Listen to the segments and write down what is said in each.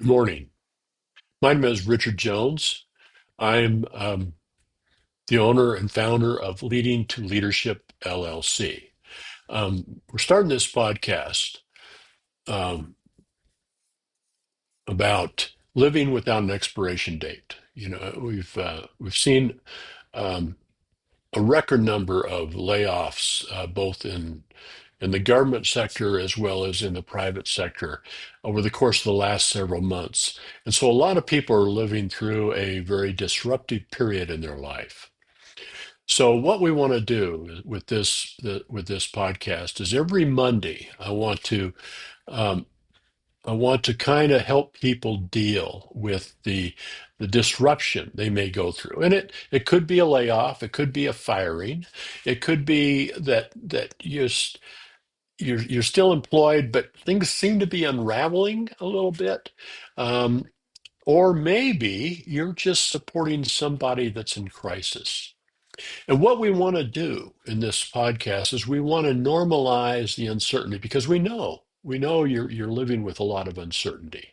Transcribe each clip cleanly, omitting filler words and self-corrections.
Morning. My name is Richard Jones. I'm the owner and founder of Leading to Leadership LLC. We're starting this podcast um, about living without an expiration date. We've seen um, a record number of layoffs, both in the government sector as well as in the private sector over the course of the last several months. And so a lot of people are living through a very disruptive period in their life. So what we want to do with this podcast is every Monday um, I want to kind of help people deal with the disruption they may go through. And it could be a layoff, it could be a firing, it could be that you're still employed, but things seem to be unraveling a little bit. Um, or maybe you're just supporting somebody that's in crisis. And what we want to do in this podcast is we want to normalize the uncertainty because we know you're living with a lot of uncertainty.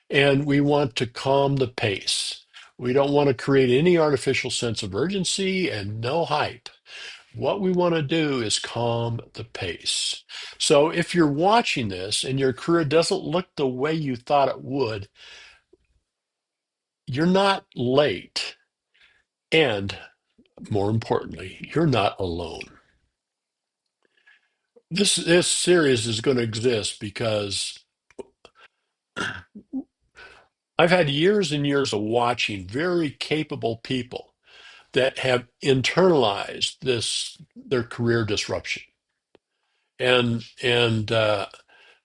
And we want to calm the pace. We don't want to create any artificial sense of urgency and no hype. What we want to do is calm the pace. So if you're watching this and your career doesn't look the way you thought it would, you're not late. And more importantly, you're not alone. This series is going to exist because I've had years and years of watching very capable people that have internalized their career disruption. And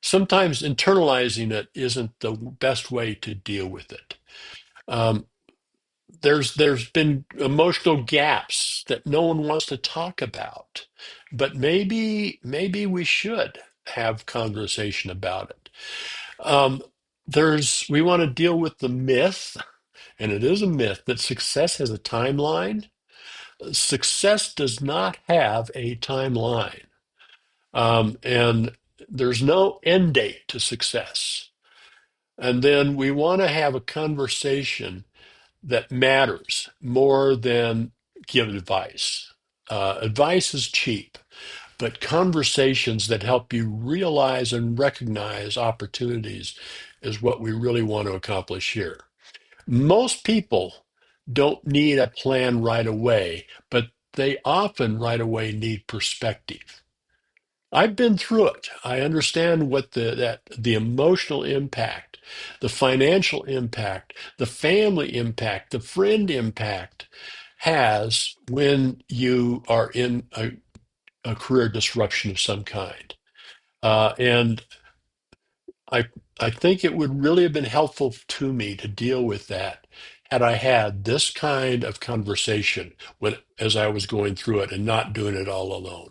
sometimes internalizing it isn't the best way to deal with it. Um, there's been emotional gaps that no one wants to talk about, but maybe we should have conversation about it. Um, we want to deal with the myth, and it is a myth that success has a timeline. Success does not have a timeline. And there's no end date to success. And then we want to have a conversation that matters more than give advice. Advice is cheap, but conversations that help you realize and recognize opportunities is what we really want to accomplish here. Most people don't need a plan right away, but they often right away need perspective. I've been through it. I understand what the emotional impact, the financial impact, the family impact, the friend impact has when you are in a career disruption of some kind. And I I think it would really have been helpful to me to deal with that had I had this kind of conversation as I was going through it and not doing it all alone.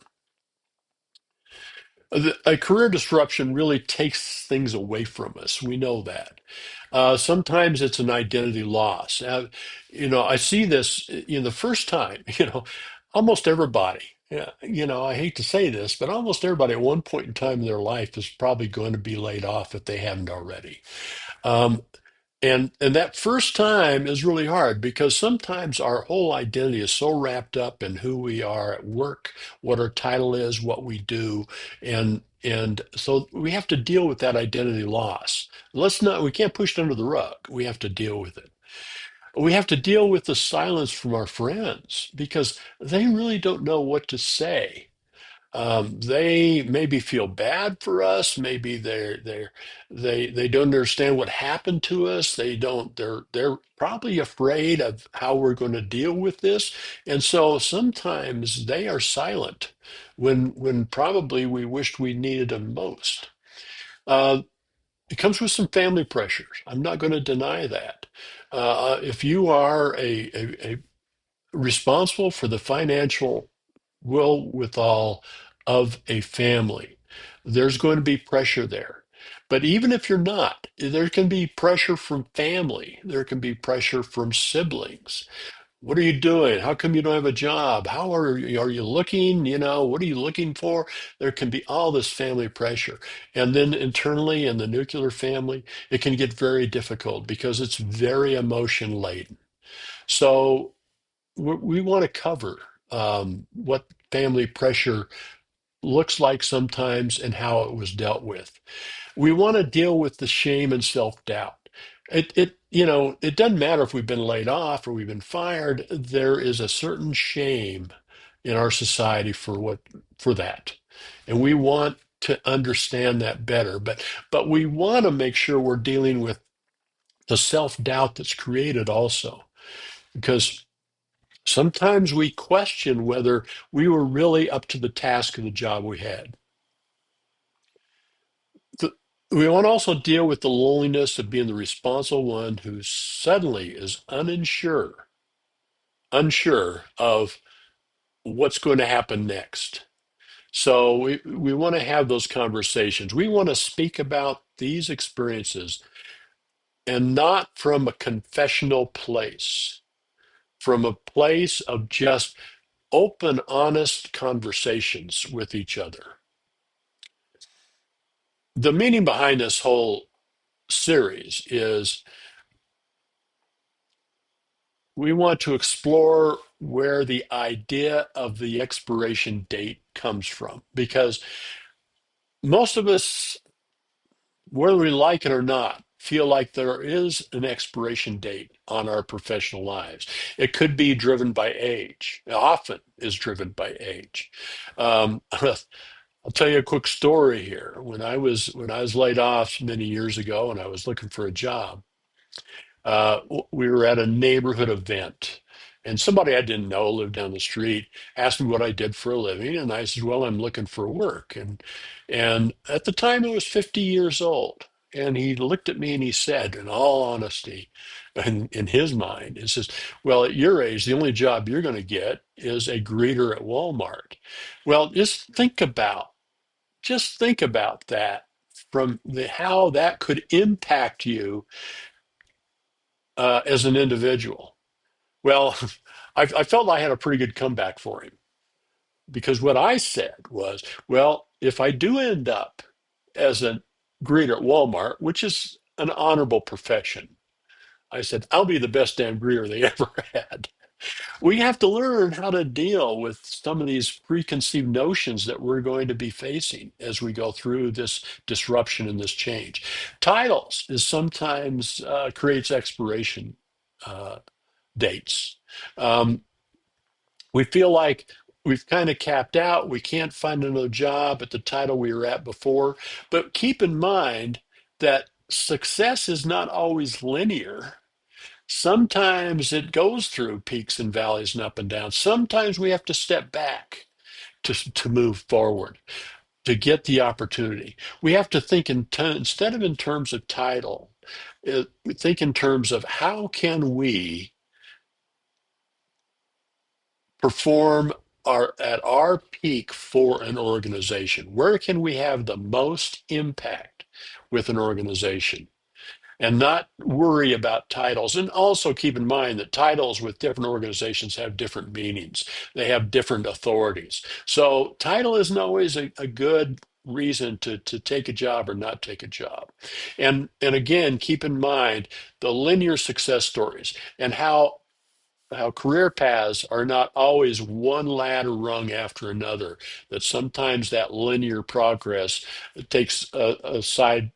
A career disruption really takes things away from us. We know that. Sometimes it's an identity loss. I see this in the first time, almost everybody, yeah, I hate to say this, but almost everybody at one point in time in their life is probably going to be laid off if they haven't already. Um, and that first time is really hard because sometimes our whole identity is so wrapped up in who we are at work, what our title is, what we do, and so we have to deal with that identity loss. We can't push it under the rug. We have to deal with it. We have to deal with the silence from our friends because they really don't know what to say. They maybe feel bad for us. Maybe they don't understand what happened to us. They're probably afraid of how we're going to deal with this. And so sometimes they are silent when probably we wished we needed them most. Uh, it comes with some family pressures. I'm not going to deny that. If you are a responsible for the financial wherewithal of a family, there's going to be pressure there. But even if you're not, there can be pressure from family, there can be pressure from siblings. What are you doing? How come you don't have a job? How are you looking? What are you looking for? There can be all this family pressure. And then internally in the nuclear family, it can get very difficult because it's very emotion laden. So we want to cover what family pressure looks like sometimes and how it was dealt with. We want to deal with the shame and self-doubt. It doesn't matter if we've been laid off or we've been fired. There is a certain shame in our society for that, and we want to understand that better. But we want to make sure we're dealing with the self-doubt that's created also, because sometimes we question whether we were really up to the task of the job we had. the, we want to also deal with the loneliness of being the responsible one who suddenly is unsure of what's going to happen next. So we want to have those conversations. We want to speak about these experiences and not from a confessional place, from a place of just open, honest conversations with each other. The meaning behind this whole series is we want to explore where the idea of the expiration date comes from, because most of us, whether we like it or not, feel like there is an expiration date on our professional lives. It could be driven by age, it often is driven by age. I'll tell you a quick story here. When I was laid off many years ago and I was looking for a job, we were at a neighborhood event, and somebody I didn't know lived down the street asked me what I did for a living, and I said, "Well, I'm looking for work." And at the time, I was 50 years old, and he looked at me and he said, in all honesty, in his mind, he says, "Well, at your age, the only job you're going to get is a greeter at Walmart." Well, just think about that from how that could impact you as an individual. Well, I felt I had a pretty good comeback for him, because what I said was, well, if I do end up as a greeter at Walmart, which is an honorable profession, I said, I'll be the best damn greeter they ever had. We have to learn how to deal with some of these preconceived notions that we're going to be facing as we go through this disruption and this change. Titles is sometimes creates expiration uh, dates. Um, we feel like we've kind of capped out. We can't find another job at the title we were at before. But keep in mind that success is not always linear. Sometimes it goes through peaks and valleys and up and down. Sometimes we have to step back to move forward, to get the opportunity. We have to think instead of in terms of title, think in terms of how can we perform at our peak for an organization? Where can we have the most impact with an organization? And not worry about titles. And also keep in mind that titles with different organizations have different meanings. They have different authorities. So title isn't always a good reason to take a job or not take a job. And again, keep in mind the linear success stories and how career paths are not always one ladder rung after another, that sometimes that linear progress takes a sidetrack.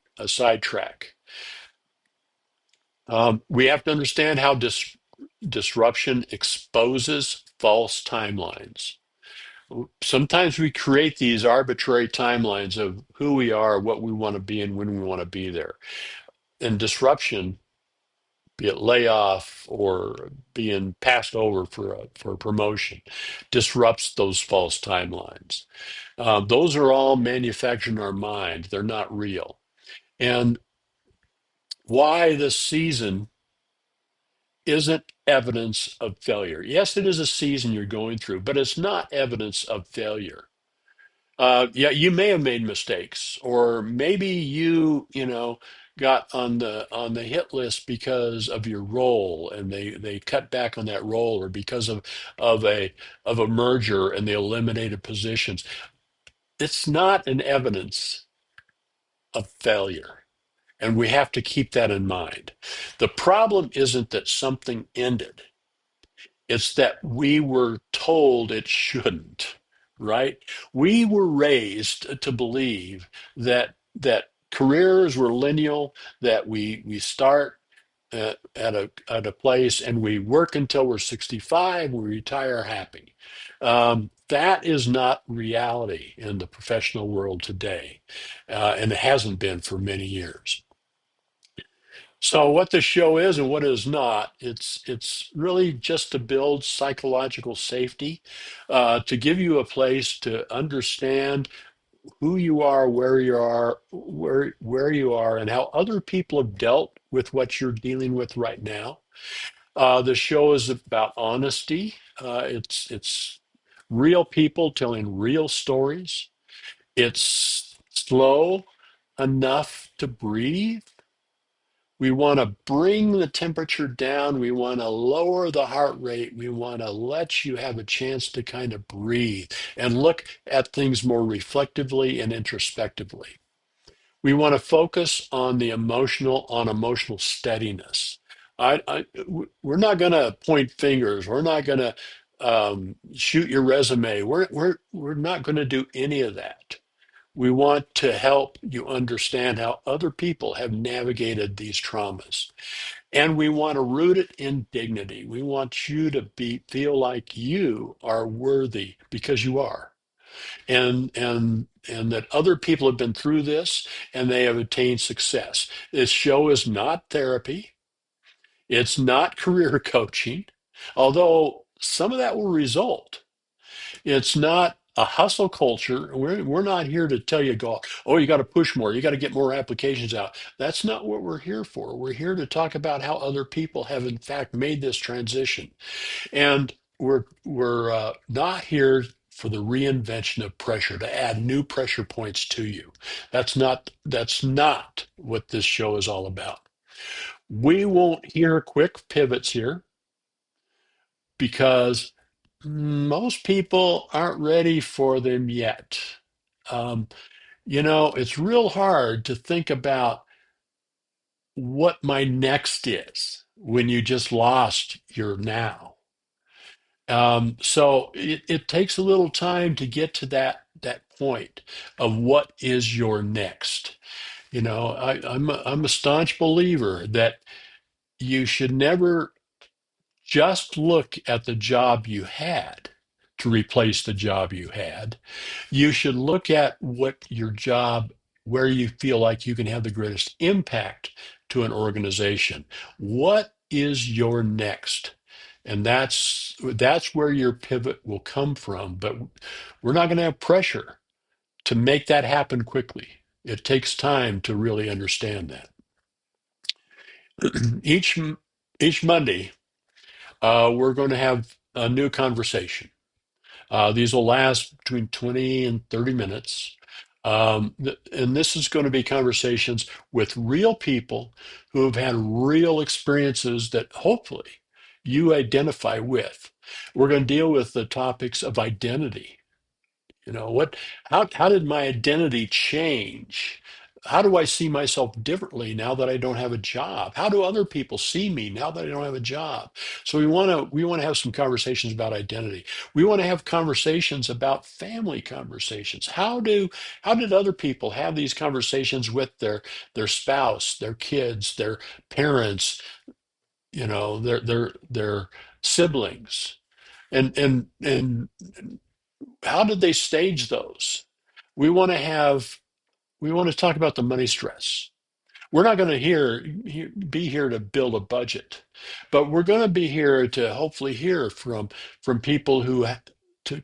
We have to understand how disruption exposes false timelines. Sometimes we create these arbitrary timelines of who we are, what we want to be, and when we want to be there. And disruption, be it layoff or being passed over for a promotion, disrupts those false timelines. Those are all manufactured in our mind. They're not real. And why this season isn't evidence of failure. Yes, it is a season you're going through, but it's not evidence of failure. Yeah, you may have made mistakes, or maybe you know, got on the hit list because of your role, and they cut back on that role, or because of a merger and they eliminated positions. It's not an evidence of failure. And we have to keep that in mind. The problem isn't that something ended, it's that we were told it shouldn't, right? We were raised to believe that careers were lineal, that we start at a place and we work until we're 65, we retire happy. That is not reality in the professional world today, and it hasn't been for many years. So what the show is and what it is not, it's really just to build psychological safety, to give you a place to understand who you are, where you are, and how other people have dealt with what you're dealing with right now. The show is about honesty. It's real people telling real stories. It's slow enough to breathe. We want to bring the temperature down. We want to lower the heart rate. We want to let you have a chance to kind of breathe and look at things more reflectively and introspectively. We want to focus on emotional steadiness. We're not going to point fingers. We're not going to shoot your resume. We're not going to do any of that. We want to help you understand how other people have navigated these traumas. And we want to root it in dignity. We want you to feel like you are worthy because you are. And that other people have been through this and they have attained success. This show is not therapy. It's not career coaching, although some of that will result. It's not a hustle culture. We're not here to tell you, go, oh, you got to push more. You got to get more applications out. That's not what we're here for. We're here to talk about how other people have, in fact, made this transition. And we're not here for the reinvention of pressure, to add new pressure points to you. That's not what this show is all about. We won't hear quick pivots here because most people aren't ready for them yet. Um, it's real hard to think about what my next is when you just lost your now. So it takes a little time to get to that point of what is your next. I'm a staunch believer that you should never just look at the job you had to replace the job you had. You should look at what your job, where you feel like you can have the greatest impact to an organization. What is your next? And that's where your pivot will come from. But we're not going to have pressure to make that happen quickly. It takes time to really understand that. Each each Monday, we're going to have a new conversation. These will last between 20 and 30 minutes. And this is going to be conversations with real people who have had real experiences that hopefully you identify with. We're going to deal with the topics of identity. How did my identity change? How do I see myself differently now that I don't have a job? How do other people see me now that I don't have a job? So we want to have some conversations about identity. We want to have conversations about family conversations. How did other people have these conversations with their spouse, their kids, their parents, their siblings? And how did they stage those? We want to have we want to talk about the money stress. We're not going to be here to build a budget, but we're going to be here to hopefully hear from people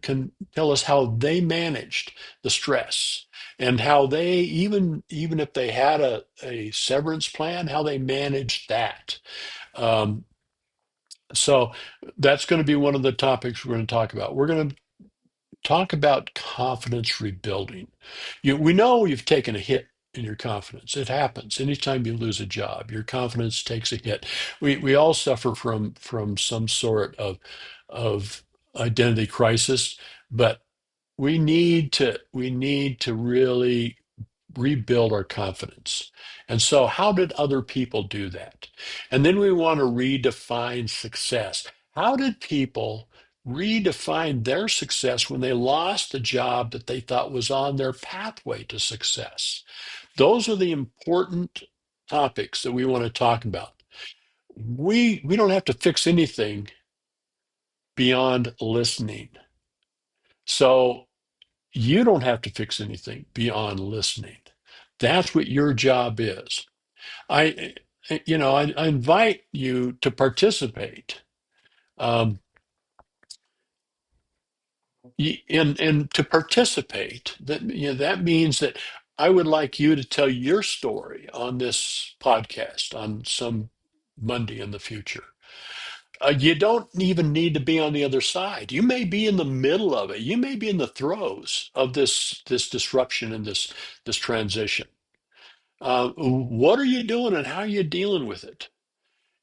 can tell us how they managed the stress, and how they, even if they had a severance plan, how they managed that. Um, so that's going to be one of the topics we're going to talk about. We're going to talk about confidence rebuilding. We know you've taken a hit in your confidence. It happens. Anytime you lose a job, your confidence takes a hit. We all suffer from some sort of identity crisis, but we need to really rebuild our confidence. And so, how did other people do that? And then we want to redefine success. How did people redefine their success when they lost a job that they thought was on their pathway to success? Those are the important topics that we want to talk about. We don't have to fix anything beyond listening. So you don't have to fix anything beyond listening. That's what your job is. I invite you to participate. Um, and to participate, that means that I would like you to tell your story on this podcast on some Monday in the future. You don't even need to be on the other side. You may be in the middle of it. You may be in the throes of this disruption and this transition. What are you doing and how are you dealing with it?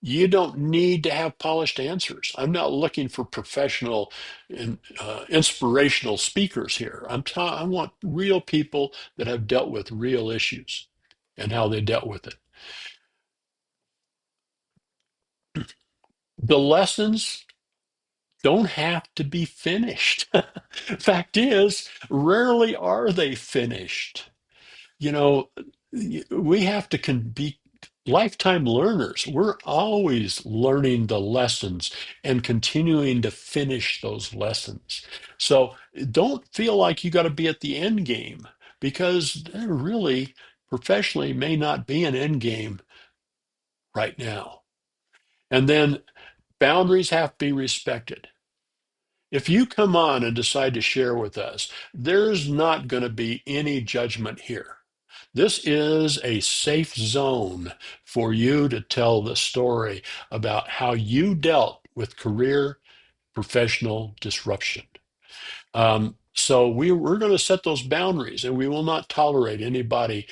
You don't need to have polished answers. I'm not looking for professional and inspirational speakers here. I want real people that have dealt with real issues and how they dealt with it. The lessons don't have to be finished. Fact is, rarely are they finished. You know, we have to be lifetime learners. We're always learning the lessons and continuing to finish those lessons. So don't feel like you got to be at the end game because there really professionally may not be an end game right now. And then boundaries have to be respected. If you come on and decide to share with us, there's not going to be any judgment here. This is a safe zone for you to tell the story about how you dealt with career professional disruption. So we're going to set those boundaries, and we will not tolerate anybody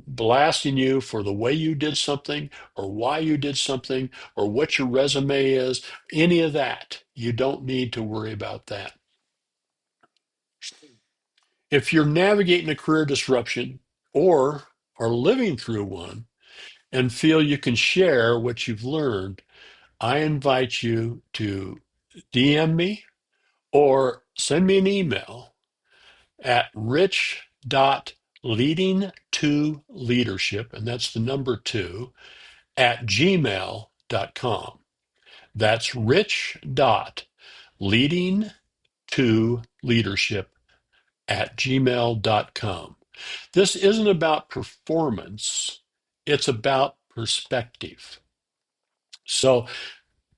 blasting you for the way you did something, or why you did something, or what your resume is. Any of that, you don't need to worry about that. If you're navigating a career disruption or are living through one and feel you can share what you've learned, I invite you to DM me or send me an email at rich.leading2leadership, and that's the number two, at gmail.com. That's rich.leading2leadership at gmail.com. This isn't about performance, it's about perspective. So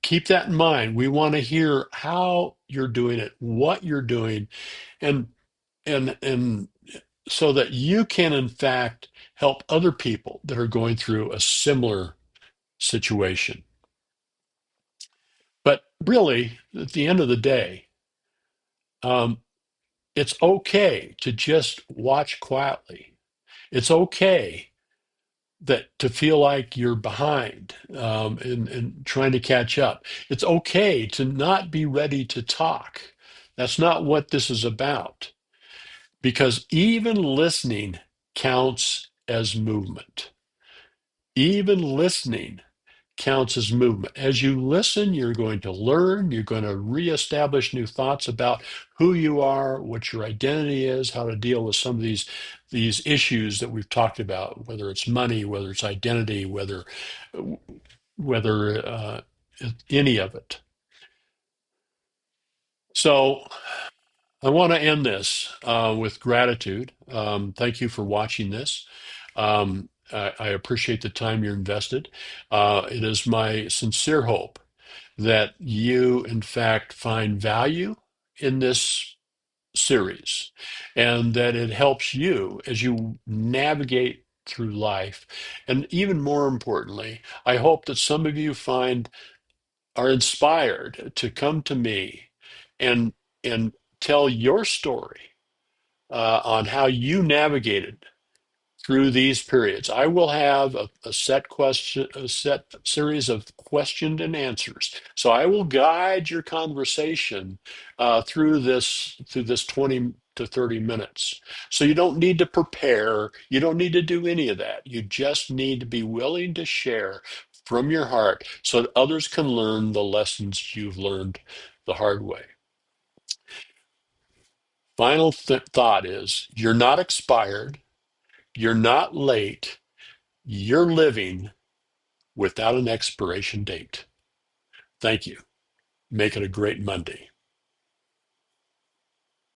keep that in mind. We want to hear how you're doing it, what you're doing, and and so that you can in fact help other people that are going through a similar situation. But really, at the end of the day, um, it's okay to just watch quietly. It's okay that to feel like you're behind and trying to catch up. It's okay to not be ready to talk. That's not what this is about, because even listening counts as movement. Even listening counts as movement. As you listen, you're going to learn, you're going to reestablish new thoughts about who you are, what your identity is, how to deal with some of these issues that we've talked about, whether it's money, whether it's identity, whether any of it. So I want to end this with gratitude. Thank you for watching this. I appreciate the time you're invested. It is my sincere hope that you, in fact, find value in this series and that it helps you as you navigate through life. And even more importantly, I hope that some of you are inspired to come to me and and tell your story on how you navigated through these periods. I will have a set series of questioned and answers. So I will guide your conversation through this 20 to 30 minutes. So you don't need to prepare. You don't need to do any of that. You just need to be willing to share from your heart so that others can learn the lessons you've learned the hard way. Final thought is you're not expired. You're not late. You're living without an expiration date. Thank you. Make it a great Monday.